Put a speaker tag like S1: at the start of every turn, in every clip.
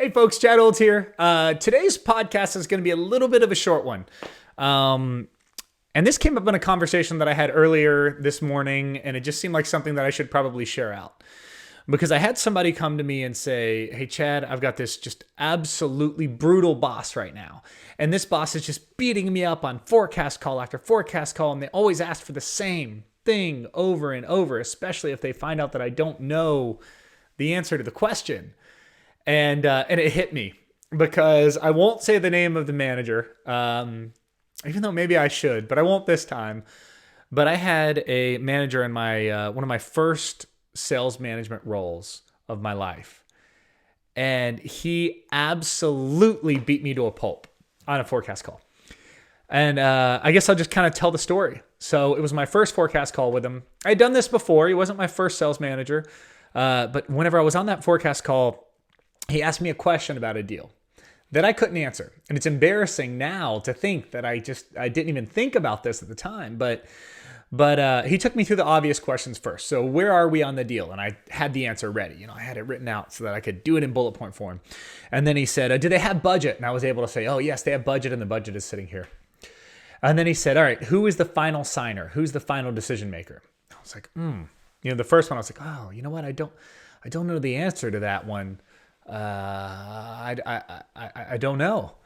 S1: Hey folks, Chad Olds here. Today's podcast is going to be a little bit of a short one. And this came up in a conversation that I had earlier this morning, and it just seemed like something that I should probably share out. Because I had somebody come to me and say, hey Chad, I've got this just absolutely brutal boss right now. And this boss is just beating me up on forecast call after forecast call, and they always ask for the same thing over and over, especially if they find out that I don't know the answer to the question. And it hit me because I won't say the name of the manager, even though maybe I should, but I won't this time. But I had a manager in my one of my first sales management roles of my life, and he absolutely beat me to a pulp on a forecast call. And I guess I'll just kind of tell the story. So it was my first forecast call with him. I'd done this before. He wasn't my first sales manager, but whenever I was on that forecast call, he asked me a question about a deal that I couldn't answer. And it's embarrassing now to think that I didn't even think about this at the time. But he took me through the obvious questions first. So where are we on the deal? And I had the answer ready. I had it written out so that I could do it in bullet point form. And then he said, do they have budget? And I was able to say, oh, yes, they have budget, and the budget is sitting here. And then he said, all right, who is the final signer? Who's the final decision maker? I was like, the first one, I was like, oh, you know what? I don't know the answer to that one. I don't know.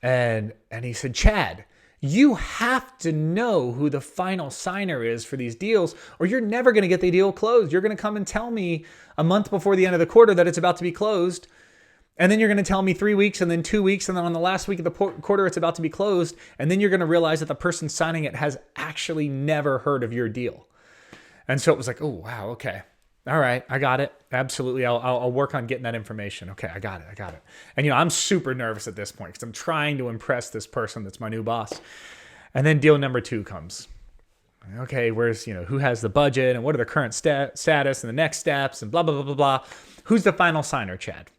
S1: And he said, Chad, you have to know who the final signer is for these deals, or you're never going to get the deal closed. You're going to come and tell me a month before the end of the quarter that it's about to be closed. And then you're going to tell me 3 weeks and then 2 weeks. And then on the last week of the quarter, it's about to be closed. And then you're going to realize that the person signing it has actually never heard of your deal. And so it was like, oh, wow. Okay. All right, I got it. Absolutely. I'll work on getting that information. Okay, I got it. And, I'm super nervous at this point because I'm trying to impress this person that's my new boss. And then deal number 2 comes. Okay, where's, who has the budget and what are the current status and the next steps and blah, blah, blah, blah, blah. Who's the final signer, Chad?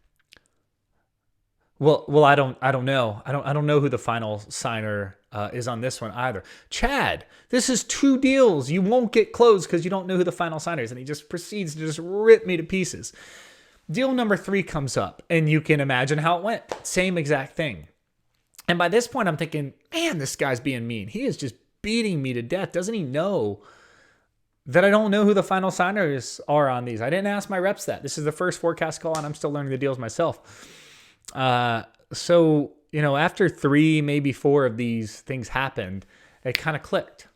S1: Well, I don't know. I don't know who the final signer is on this one either. Chad, this is 2 deals. You won't get closed because you don't know who the final signer is. And he just proceeds to just rip me to pieces. Deal number 3 comes up, and you can imagine how it went. Same exact thing. And by this point, I'm thinking, man, this guy's being mean. He is just beating me to death. Doesn't he know that I don't know who the final signers are on these? I didn't ask my reps that. This is the first forecast call, and I'm still learning the deals myself. So, after 3, maybe 4 of these things happened, it kind of clicked.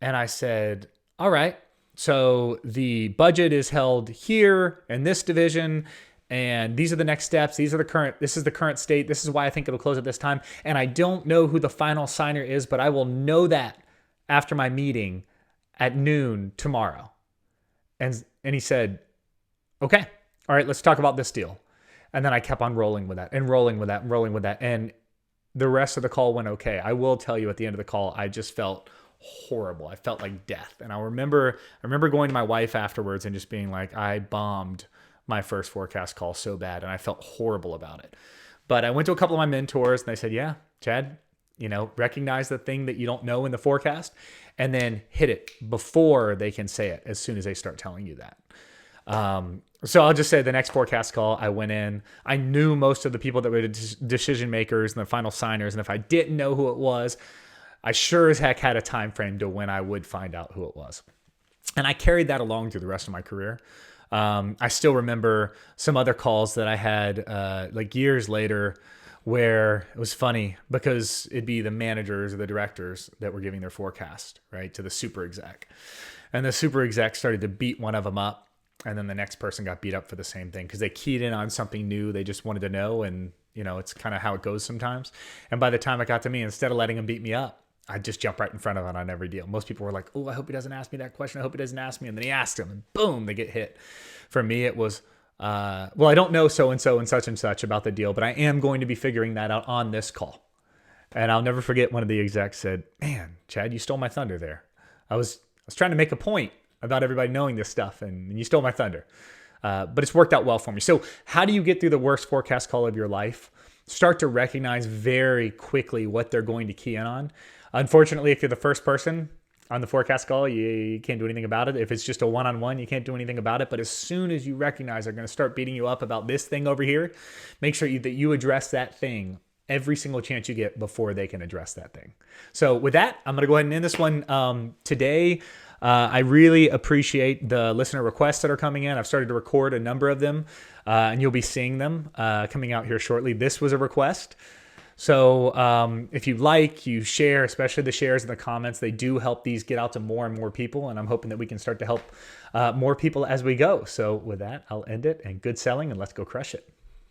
S1: And I said, all right, so the budget is held here in this division, and these are the next steps. This is the current state. This is why I think it'll close at this time. And I don't know who the final signer is, but I will know that after my meeting at noon tomorrow. And he said, okay, all right, let's talk about this deal. And then I kept on rolling with that and rolling with that and rolling with that. And the rest of the call went okay. I will tell you at the end of the call, I just felt horrible. I felt like death. And I remember going to my wife afterwards and just being like, I bombed my first forecast call so bad. And I felt horrible about it. But I went to a couple of my mentors and they said, yeah, Chad, recognize the thing that you don't know in the forecast and then hit it before they can say it as soon as they start telling you that. So I'll just say the next forecast call, I went in, I knew most of the people that were decision makers and the final signers. And if I didn't know who it was, I sure as heck had a time frame to when I would find out who it was. And I carried that along through the rest of my career. I still remember some other calls that I had, like years later, where it was funny because it'd be the managers or the directors that were giving their forecast, right, to the super exec. And the super exec started to beat one of them up. And then the next person got beat up for the same thing because they keyed in on something new. They just wanted to know. And, it's kind of how it goes sometimes. And by the time it got to me, instead of letting them beat me up, I'd just jump right in front of it on every deal. Most people were like, oh, I hope he doesn't ask me that question. I hope he doesn't ask me. And then he asked him and boom, they get hit. For me, it was, I don't know so-and-so and such about the deal, but I am going to be figuring that out on this call. And I'll never forget one of the execs said, man, Chad, you stole my thunder there. I was trying to make a point about everybody knowing this stuff, and you stole my thunder. But it's worked out well for me. So how do you get through the worst forecast call of your life? Start to recognize very quickly what they're going to key in on. Unfortunately, if you're the first person, on the forecast call, you can't do anything about it. If it's just a one-on-one, you can't do anything about it. But as soon as you recognize they're going to start beating you up about this thing over here, make sure that you address that thing every single chance you get before they can address that thing. So with that, I'm going to go ahead and end this one today. I really appreciate the listener requests that are coming in. I've started to record a number of them, and you'll be seeing them coming out here shortly. This was a request. So if you like, you share, especially the shares and the comments, they do help these get out to more and more people. And I'm hoping that we can start to help more people as we go. So with that, I'll end it, and good selling, and let's go crush it.